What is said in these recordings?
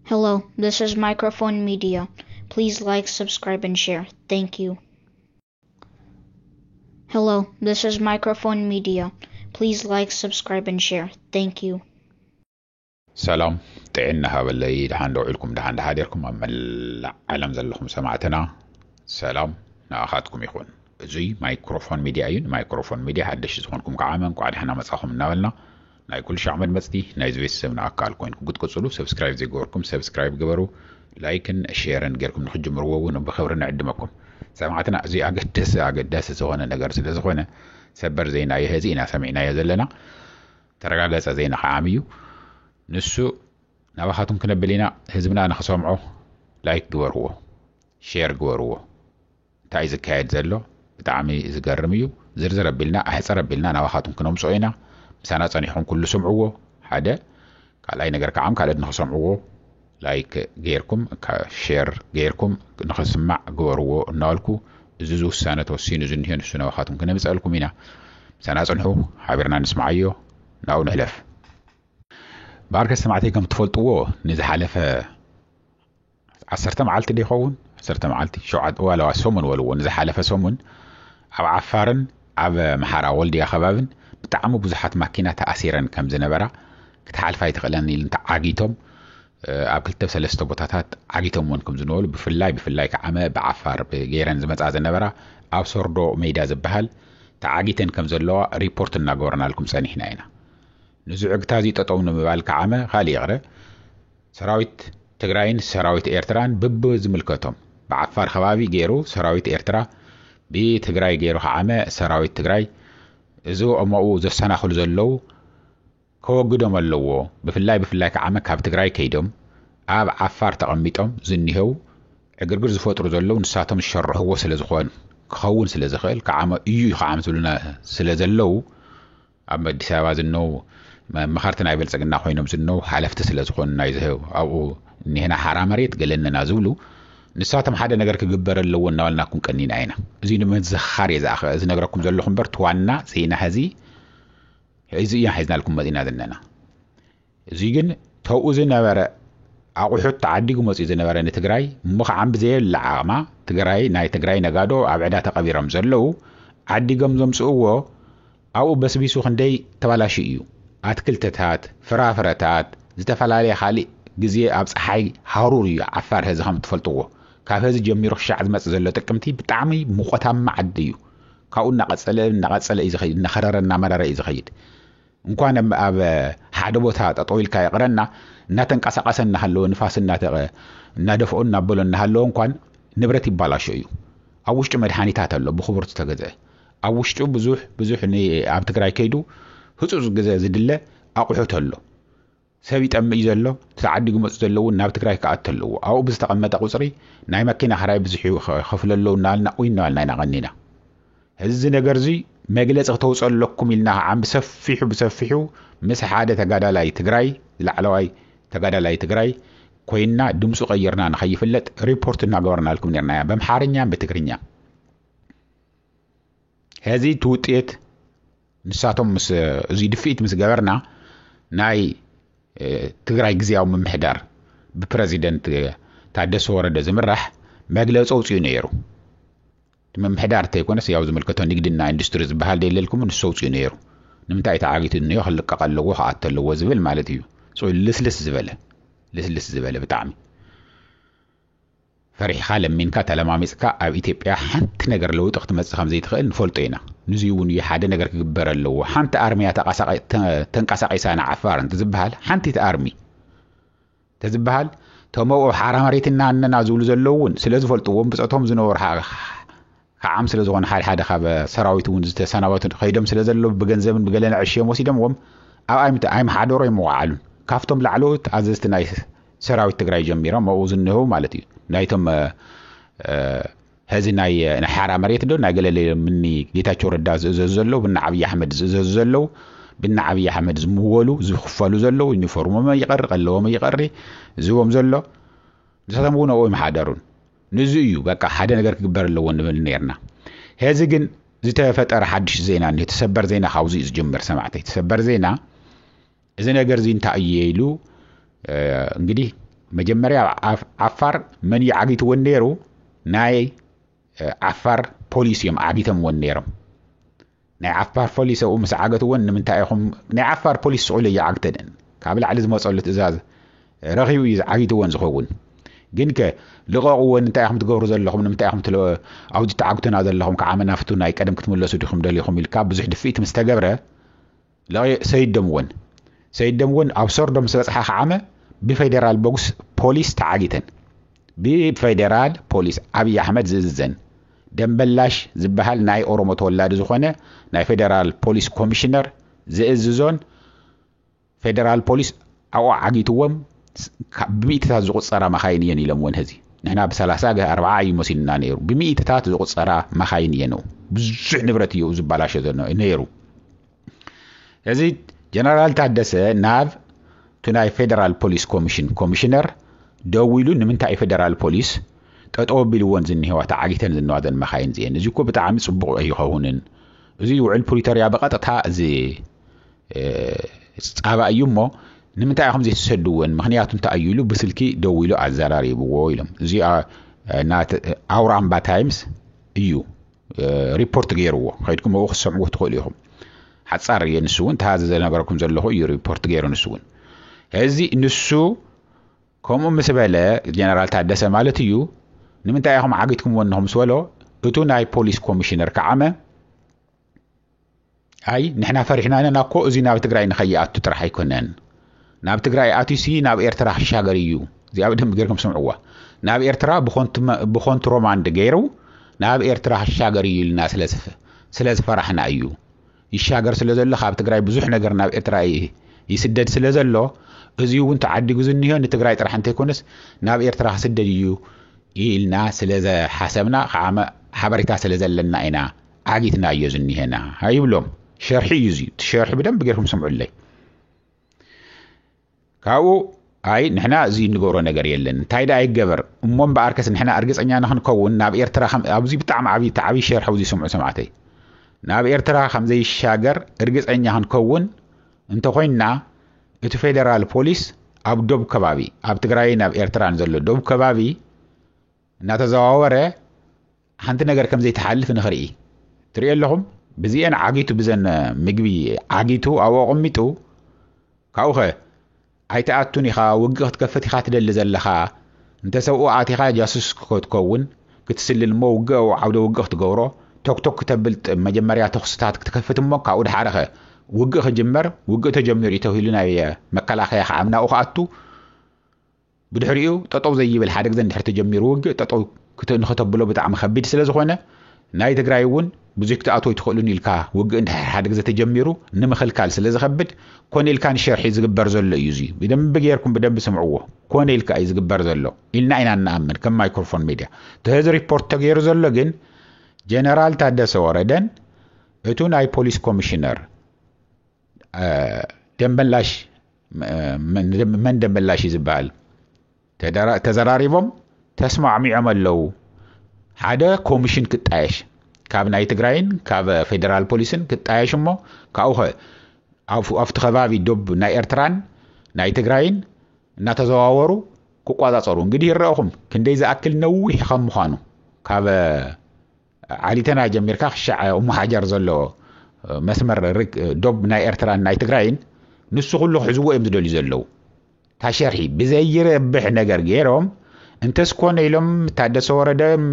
Hello, this is Microphone Media. Please like, subscribe, and share. Thank you. Hello, this is Microphone Media. Please like, subscribe, and share. Thank you. سلام تعنا هبلي دحان دوعلكم دحان دحاديركم أما العالم زلكم سمعتنا سلام نأخذكم يخون زي مايكروفون ميديا أيون مايكروفون ميديا حدش زخونكم كعامن قاعد حنا مساهم ناولنا ناي كل شيء عمل مسدي ناي زويس من أكالكم قد كتسلو سبسكرايب زي جوركم سبسكرايب جبروا لايكن شيرن جركم نخج مروون وبخبرنا عندكم سمعتنا زي أقدس زخونة نجار سيد زخونة سبر زينا يهزينا سمعنا يزلنا ترجع جالس زينا حاميو نسو نباخاتهم كنبلينا حزبنا أنا خصومعه لايك جوروه شير جوروه تعيز كايد زلو بتعمي زجرميو زرزر بلنا أحسر بلنا نباخاتهم كنهم سوينا سنة صنيحهم كل سمعوه حدا قال أي نجار كعام قال إنه سمعوه لايك غيركم كشير غيركم نخسمع جوروه نالكو زوزو سنة توسين زنيه نسو نباخاتهم كنا بسألكم هنا سنة صنيحه حبرنا نسمعيه ناو نحلف بارك سمعتي كم تفلطوه نزح حلفه عسرت معلتي دي خون عسرت معلتي شو عاد ولا سومن ولا نزح حلفه سومن اب عفارن اب محارا ولدي خبابن بتعمو بزحات ماكينات اسيرن كم زنبره كتحالفا يتقلني انت عاقيتهم اب كلته سلسته بوتاتات عاقيتهم وانكم زنول بفلاي كعمه بعفار بغيرن زمصا زنبره اب سوردو ميدا زبحال تعاقيتن كم زلوا ريبورت ناغورنا لكم سنيحنا هنا نزعق تازي تطون مبال كعامة خالي يغرى سراويت تقراين سراويت إيرتران بب زملكتهم بعفار خوابي جيرو سراويت إيرترا بتقراي جيرو عامة سراويت تقراي زو أمو زو سنة خل زلو كو قدوم اللو بفلاي كعامة كاب تقراي كيدوم عاب عفار تقميتهم زنيهو اقرقر زفوتر زلو نساتهم الشر هو سلزخوان خون سلزخيل كعامة إيو خعام زلنا سلزلو أما ديسابا زنو مخارتنا يبلصقنا خوينم زنو حلفت سلازخون نايزهو او اني هنا حرام ريت قالنا نازولو نساتم حدا نغير كغبر لو ناولناكم قنين عينا زي نمزخار يزاخ از نغركم زلخم برت وانا سينا هزي يا حزنا لكم مدينه ذننا زي جن تو زنبره اقحت تعديكم مصي زنبره نتግራይ مخ عم بزي العاما تግራይ ناي تግራይ نغادو ابعدا تقبيرم زلو عديكم زمصو او بسبيسو خندي تبالاشي እዩ አትክልተታት ፍራፍረታት ዝተፈላልየ خالي ግዜ ኣብ ፀሓይ ሃሩር እዩ ዓፋር ህዚ ከም ትፈልጥዎ ካብ ህዚ ጀሚሩ ክሻዕ ዝመጽ ዘሎ ጥቅምቲ ብጣዕሚ ሙቆታማ ዓዲ እዩ ካብኡ እናቀጸለ እዩ ዝኸይድ እናኸረረና መረረ እዩ ዝኸይድ እንኳን ኣብ ሓደ ቦታ ጠጠውልካ ይቅረና እናተንቀሳቀሰና ሃለዎ ንፋስ እናደፍኦ እናበሎ እናሃለዎ እንኳን ንብረት ይባላሽ እዩ ኣብ ውሽጡ መድሃኒታት ኣሎ ብኽቡር ዝተገዘአ ኣብ ውሽጡ ብዙሕ ኣብ ትግራይ ከይዱ ህጹጽ ግዜ ዝድለ ኣቁሑት ኣሎ ሰብ ይጠምይ ዘሎ ተዓዲጉ መጽ ዘለዎ ናብ ትግራይ ከኣተለዎ ኣው ብዝተቀመጠ ቁጽሪ ናይ መኪና ኸራይ ብዙሕ ይኸፍለለው ናልና ኡይናልና ናቀኒና እዚ ነገር እዚ መግለጽ ተውጸለኩም ኢልና ዓም በሰፊሑ ምስ ሓደ ተጋዳላይ ትግራይ ላዕለዋይ ተጋዳላይ ትግራይ ኮይና ድምጹ ቀይርና ንኸይፍለጥ ሪፖርት እናገበርና ለኩም ነርና በመሓርኛ በትግርኛ هذه توطيت نساتهم مس زي دفيت مس جبرنا ناي تግራይ ግዜያው መምሕዳር ببريزيدنت ታደሰ ወረደ ዝምራሕ መግለጽ ኣውጽዩ ነይሩ መምሕዳር ተይኮነስ ያው ዝምልከቶ ንግድና ኢንዱስትሪ ዝበሃል ደለልኩም ንሰውጽዩ ነይሩ ንምንታይ ተዓጊቱ ነው خلقቀለዎ ኸኣተለዎ ዝብል ማለት እዩ ልስልስ ዝበለ ብጣዕሚ فريح خالم من كتلماميسكا أو إثيوبيا حنت نجر لو تخت مسخم زي تخيل نفولتينا نزيون يحد نجر كبر اللو حنت أرمي تنقصق إسانا عفار تزبهال حنت تأرمي تزبهال تمو حرام ريتنا أننا زول زلون سلز فولتوهم بس أتهم زنور عام سلزون حال حدا خاب سراويتون زت سنوات خيدم سلزلو بجنزم بجلنا عشية موسيدم وهم أو أيم حدور يموعلون كافتم لعلوت عززت نايس سراويت تግራይ ጀሚራ መውዝነው ማለት እዩ ናይቶም هذه ناي نحارة مريت دون نقول لي مني جيتاچو ردا زلو بن عبي احمد زلو بن عبي احمد زمولو زخفالو زلو يونيفورم ما يقر قلو ما يقري زوم زلو زتمونه او محادرون نزيو بقى حدا ነገር كبر له ونبل نيرنا هذه ግን ዝተፈጠረ حدش زينا የተሰበር زينا حوزي ዝጀምር ሰማዕተይ የተሰበር زينا እዚ ነገር ዚ እንታይ እየይሉ እንግዲህ መጀመሪያ ዓፋር መን ይዓጊት ወነሩ ናይ ዓፋር ፖሊስ እዮም ዓጊቶም ወነሮም ናይ ዓፋር ፖሊስ او ምስ ዓገትውን ንምንታይ ኢኹም ናይ ዓፋር ፖሊስ ስዑል ይዓግተን ካብ ላዕሊ ዝመጸሉ ትእዛዝ ረኺቡ ይዓጊትውን ዝኸውን ግን ከ ልቀቕውን እንታይ ኢኹም ትገብሩ ዘለኹም ንምንታይ ኢኹም ኣውዲ ተዓግቱና ዘለኹም ከዓመና ፍቱ ናይ ቀደም ክትመለሱ ዲኹም ደሊኹም ኢልካ ብዙሕ ድፊት ምስ ተገብረ ሰይደምውን ኣብ ሰርዶም ስበጽሓ ከዓመ ብፌደራል ፖሊስ ተዓጊተን ብፌደራል ፖሊስ አብይ አሕመድ ዝዝዘን ደምበላሽ ዝበሃል ናይ ኦሮሞ ተወላዲ ዝኾነ ናይ ፌደራል ፖሊስ ኮሚሽነር ዝእዝዞን ፌደራል ፖሊስ ኣው ዓጊትዎም ብሚእትታት ዝቁጸራ መኻይን እየን ኢሎም ውን ህዚ ንሕና ብ30 40 ይመስልና ነይሩ ብሚእትታት ዝቁጸራ መኻይን እየን ብዙሕ ንብረት እዩ ዝባላሽ ነይሩ እዚ ጀነራል ታደሰ ናብ ትናይ ፌደራል ፖሊስ ኮሚሽነር ደውይሉ ንምንታይ ፌደራል ፖሊስ ተጠወቢልዎን ዝንሄዋ ተዓጊተን ዝነዋዘን መኻይን ዝየን እዚ እኮ ብጣዕሚ ጽቡቕ ኣይኸውንን እዚ ውዕል ፕሪቶሪያ በቀጥታ እዚ ጻባ እዩ እሞ ንምንታይ ኢኹም ዘይተሰድውን ምኽንያቱ እንታይ እዩ ኢሉ ብስልኪ ደውይሉ ኣዘራሪብዎ ኢሎም እዚ ኣውራምባ ታይምስ እዩ ሪፖርት ገይርዎ ከይድኩም ኣብኡ ክሰምዕዎ ትኽእሉ ኢኹም ሓጻር እየ ንሱ እውን ተሃዘ ዝነበረኩም ዘለኹ እዩ ሪፖርት ገይሩ ንሱ እውን እዚ ንሱ ከምኡ ምስ በለ ጀነራል ታደሰ ማለት እዩ ንምንታይ ኢኹም ዓጊትኩም ወንኹም ስወሎ እቱ ናይ ፖሊስ ኮሚሽነር ከዓመ ኣይ ንሕና ፈሪሕናና እኮ እዚ ናብ ትግራይ ንኸይኣቱ ጥራሕ ኣይኮነን ናብ ትግራይ ኣቱሲ ናብ ኤርትራ ክሻገር እዩ እዚኣ በደንብ ጌርኩም ስምዕዋ ናብ ኤርትራ ብኮንትሮባንድ ገይሩ ናብ ኤርትራ ክሻገር እዩ ኢልና ስለዝፈራሕና እዩ ይሻገር ስለዘሎ ካብ ትግራይ ብዙሕ ነገር ናብ ኤርትራ ይስደድ ስለዘሎ እዚ እውን ተዓዲጉ ዝንሄ ንትግራይ ጥራሕ እንተይኮነስ ናብ ኤርትራ ክስደድ እዩ ኢልና ስለዝሓሰብና ከዓመ ሓበሬታ ስለዘለና ኢና ዓጊትና እዩ ዝንሄና ኣይብሎም ሸርሒ እዩ እዚ ትሸርሒ በደንብ ጌርኩም ስምዑለይ ካብኡ ኣይ ንሕና እዚ ንገብሮ ነገር የለን እንታይ ዳ ይገበር እሞም በኣርከስ ንሕና እርግጸኛ ንኽንከውን ናብ ኤርትራ ኣብዚ ብጣዕሚ ዓብይ ሸርሒ እዚ ስምዑ ሰማዕተይ ናብ ኤርትራ ከም ዘይሻገር እርግጸኛ ክንከውን እንተኮይንና እቲ ፌደራል ፖሊስ ኣብ ዶብ ከባቢ ኣብ ትግራይ ናብ ኤርትራን ዘሎ ዶብ ከባቢ እናተዘዋወረ ሓንቲ ነገር ከም ዘይተሓልፍ ንኽርኢ ትሪኡ ኣለኹም ብዚአን ዓጊቱ ብዘን ምግቢ ዓጊቱ ኣብ ኣቐሚጡ ካብኡ ኸ ኣይተኣቱን ኢኻ ውግእ ክትከፍት ኢኻ ትደሊ ዘለኻ እንተሰብኡ ኣቲኻ ጃሱስ ክትከውን ክትስልል እሞ ውግእ ዓውደ ውግእ ክትገብሮ ቶክቶክ ከተብል መጀመርያ ተኽስታት ክትከፍት እሞ ካብኡ ድሓረኸ ውግእ ክጅመር ውግእ ተጀሚሩ ተባሂሉ ናይ መከላኸያ ከዓምናኡ ከኣቱ ብድሕሪኡ ጠጠው ዘይብል ሓደ ግዜ እንድሕር ተጀሚሩ ውግእ ጠጠው ንኽተብሎ ብጣዕሚ ከቢድ ስለ ዝኾነ ናይ ትግራይ እውን ብዙሕ ክትኣትው ይትኽእሉን ኢልካ ውግእ እንድሕር ሓደ ግዜ ተጀሚሩ ንምኽልካል ስለ ዝኸብድ ኮነ ኢልካ ንሸርሒ ዝግበር ዘሎ እዩ እዚ ብደንብ ጌርኩም ብደንብ ስምዕዎ ኮነ ኢልካ እዩ ዝግበር ዘሎ ኢልና ኢና ንኣምን ከም ማይክሮፎን ሚድያ ተዚ ሪፖርት ተገይሩ ዘሎ ግን ጀነራል ታደሰ ወረደን እቱ ናይ ፖሊስ ኮሚሽነር ደምበላሽ መን ደምበላሽ ዝበሃል ተዘራሪቦም ተስማዕሚዖም ኣለው ሓደ ኮሚሽን ክጣየሽ ካብ ናይ ትግራይን ካብ ፌደራል ፖሊስን ክጣየሽ እሞ ካብኡ ኣብቲ ከባቢ ዶብ ናይ ኤርትራን ናይ ትግራይን እናተዘዋወሩ ክቋጻጸሩ እንግዲህ ይረአኹም ክንደይ ዝኣክል ነዊሕ ከም ምዃኑ ካብ ዓሊተና ጀሚርካ ክሻዕ ሓጀር ዘሎ መስመር ዶብ ናይ ኤርትራን ናይ ትግራይን ንሱ ኩሉ ሕዝቦ እዮም ዝደልዩ ዘለው ታሸርሒ ብዘይረብሕ ነገር ገይሮም እንተስ ኮነ ኢሎም ታደሰ ወረደም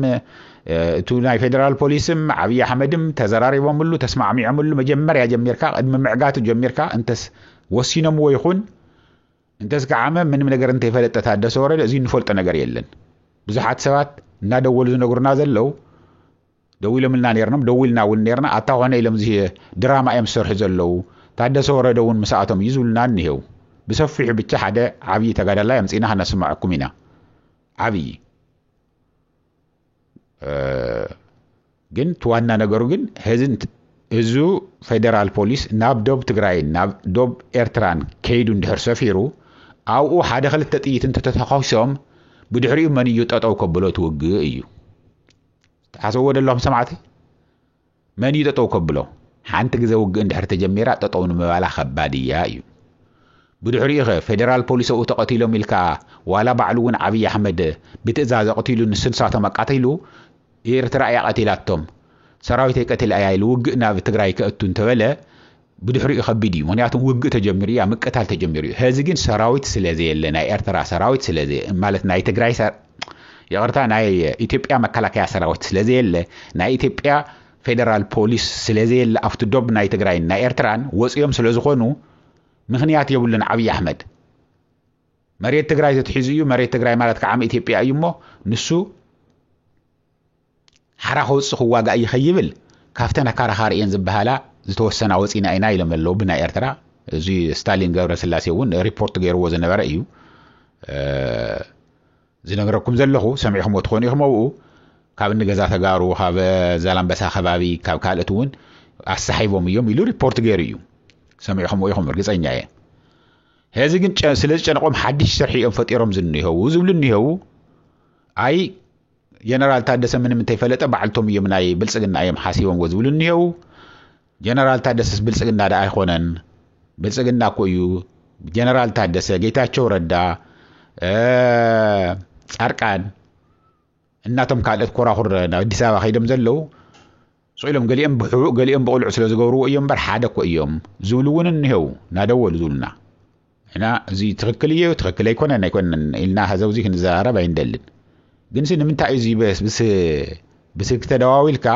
እቱ ናይ ፌደራል ፖሊስም ዓብይ አሕመድም ተዘራሪቦምሉ ተስማዕሚዖምሉ መጀመርያ ጀሚርካ ቅድሚ ምዕጋቱ ጀሚርካ እንተስ ወሲኖም ይኹን እንተስ ከዓመ ምንም ነገር እንተይፈለጠ ታደሰ ወረደ እዚ ንፈልጦ ነገር የለን ብዙሓት ሰባት እናደወሉ ዝነግሩና ዘለው ደውኢሎምልና ነርናም ደውኢልና እውን ነርና ኣታ ኾነ ኢሎም እዚ ድራማ እዮም ዝሰርሑ ዘለው ታደሰ ወረደ እውን ምስኣቶም ይዝብሉና እንሄው ብሰፊሑ ብቻ ሓደ ዓብይ ተጋዳላይ ኣምፂና ክነስማዓኩም ኢና ዓብይ ግን ትዋና ነገሩ ግን እዙ ፌደራል ፖሊስ ናብ ዶብ ትግራይ ናብ ዶብ ኤርትራን ከይዱ እንድሕር ሰፊሩ ኣብኡ ሓደ ክልተ ጥይት እንተተተኻኺሶም ብድሕሪኡ መን እዩ ጠጠው ከብሎ ትውግእ እዩ ተሓሰብዎ ደለኹም ሰማዕቲ መን እዩ ጠጠው ከብሎ ሓንቲ ግዜ ውግእ እንድሕር ተጀሚራ ጠጠው ንምባላ ከባድ እያ እዩ بدحريقه فدرال بوليس او تقتيلهم ملكا ولا بعلون عبي احمد بتازاز قتيلو نسنساته مقاتيلو ኤርትራ ያቀቲላቶም ሰራዊት ይቀትል አያይሉ ውግእና በትግራይ ከእቱን ተበለ ብድሕሪኡ ከቢድ እዩ ምክንያቱም ውግእ ተጀሚሩ ያ መቀታል ተጀሚሩ ህዚ ግን ሰራዊት ስለዘየለ ናይ ኤርትራ ሰራዊት ስለዘየ ማለት ናይ ትግራይ ይቅርታ ናይ ኢትዮጵያ መከላከያ ሰራዊት ስለዘየለ ናይ ኢትዮጵያ ፌደራል ፖሊስ ስለዘየለ አፍቱ ዶብ ናይ ትግራይ ናይ ኤርትራን ወጽዮም ስለዝኾኑ ምክንያት የብሉን አብይ አህመድ መሬት ትግራይ ተትሒዙ እዩ መሬት ትግራይ ማለት ከዓም ኢትዮጵያ እዩሞ ንሱ حرا خوص خواغا يخيبل كافتنا كارخاريين زبهالا زتوسنا وصينا اينا يلملو بنا ارترا زي ستالين غبر سلاسي ون ريبورت غير وزن نبر ايو زي نغركم زلخو سمعهم وتخوني خمو كاب نغزا تغارو خاب زالان بسا خبابي كاب كالتون اسحيبهم يوم يلو ريبورت غير ايو سمعهم ويخم رغصايا هذا ግን ስለዚህ ጨነቆም ሐዲስ ሸርሒኦም ፈጢሮም ዝንይው ዝብልንይው አይ ጀነራል ታደሰ ምንም ተይፈለጠ ባልቶም የምናይ ብልጽግና አየም ሐሲቦም ወዝብልንይው ጀነራል ታደሰስ ብልጽግና ዳ አይሆነን ብልጽግና ቆዩ ጀነራል ታደሰ ጌታቸው ረዳ ጻርቃን እናቶም ካልት ኮራኹር አዲስ አበባ ኸይደም ዘለው ጾይሎም ገሊኦም ብሕሩ ገሊኦም በቁልዕ ስለዝገብሩ እዮም በር ሓደ ኮ እዮም ዝብሉውን እንይው ናደወል ዝብሉና እና እዚ ትክክል አይኮነን ኢልና ሀዘውዚ ክንዛረብ አይንደልን ግን ምንታይ እዚ በስ ተደዋዊልካ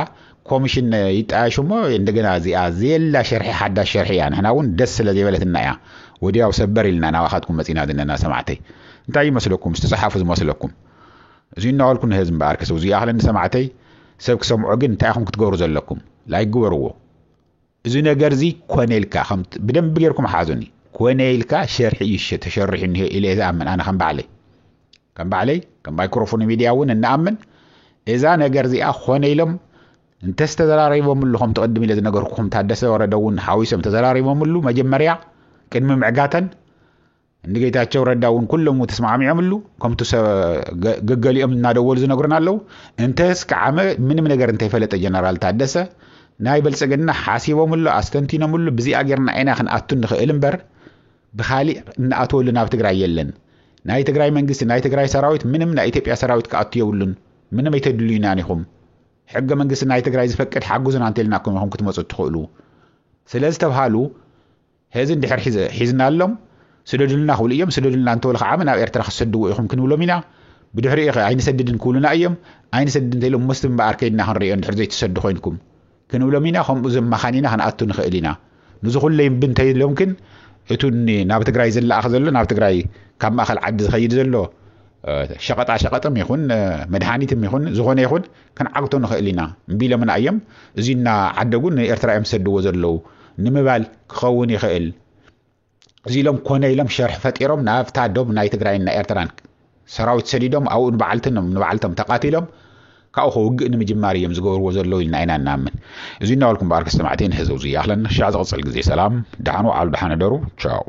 ኮሚሽን ይጣሽሞ እንደገና ዚአዜላ ሸርሒ ሓዳ ሸርሒ ያን ህናውን ደስ ስለዘበለትና ያ ወዲያው ሰበር ኢልና ናዋኻትኩም መጺና ድነና ሰማዕተይ እንታይ ይመስለኩም ዝተጻሓፉ ዝመስለኩም እዚ እናወልኩን ህዝብ ባርክ ሰው ዚ አኽለን ሰማዕተይ ሰብ ክሰምዑ ግን እንታይኹም ክትገብሩ ዘለኩም ላይግበርዎ እዚ ነገር ዚ ኮኔልካ ከም በደንብ ገርኩም ሓዙኒ ኮኔልካ ሸርሒ ይሽ ተሸርሒ እንሄ ኢሌዛ አመን አና ከም ባዕለይ ከም ማይክሮፎን ሚዲያውን እናአመን እዛ ነገር ዚአ ኮኔሎም እንተስተዘራሪቦምሉኹም ተቀድም ኢለ ዝነገርኩም ታደሰ ወረደውን ሓዊሶም ተዘራሪቦምሉ መጀመሪያ ቅድሚ ምዕጋተን እንደጌታቸው ረዳውን ኩሎም ተስማዕሚዖምሉ ከምቱ ገገሊኦም እናደወሉ ዝነግሩና አለው እንተስ ከዓመ ምንም ነገር እንተይፈለጠ ጀነራል ታደሰ ናይ ብልጽግና ሓሲቦምሉ አስተንቲኖምሉ በዚ አገርና አይና ክንአቱ ንኽእል እምበር ብኻሊ እናአተወሉ ናብ ትግራይ የለን ናይ ትግራይ መንግስት ናይ ትግራይ ሰራዊት ምንም ናይ ኢትዮጵያ ሰራዊት ከአቱ የውሉን ምንም አይተድሉይና ኒኹም ሕገ መንግስት ናይ ትግራይ ዝፈቅድ ሓጉዝና አንተልናኩም ይኹም ክትመጹ ትኽእሉ ስለዚህ ተባሃሉ هذا اللي حزنا لهم سددلنا خول أيام سددلنا أنتوا الخامنا إرترخ السدوا يخم كنوا لمنا بدحري عين سددن كلنا أيام عين سددن تلهم مسلم بأركيدنا هنري أن حرزي تسدوا خينكم كنوا لمنا خم أزم مخانينا هنأتون خيلنا نزخل لهم بنتي يمكن اتوني نابت جراي زل أخذ له نابت جراي كم أخل عد خيد زله شقط يخون مدحانيتم يخون زخون يخون كان عقتون خيلنا بيلا من أيام زينا عدقون إرترا أم سدوا زلوا نمبال خوني خيل زيلهم كونه يلهم شرح فتيرهم نافتا دوب نايت جراينا إرتران سراوت سديدهم أو نبعلتهم تقاتلهم كأخو وجن مجماريهم زجور وزلوا لنا أنا نامن زينا ولكم بارك استمعتين هزوزي أهلا شعز غصل جزي سلام دعانوا على دحنا درو تشاو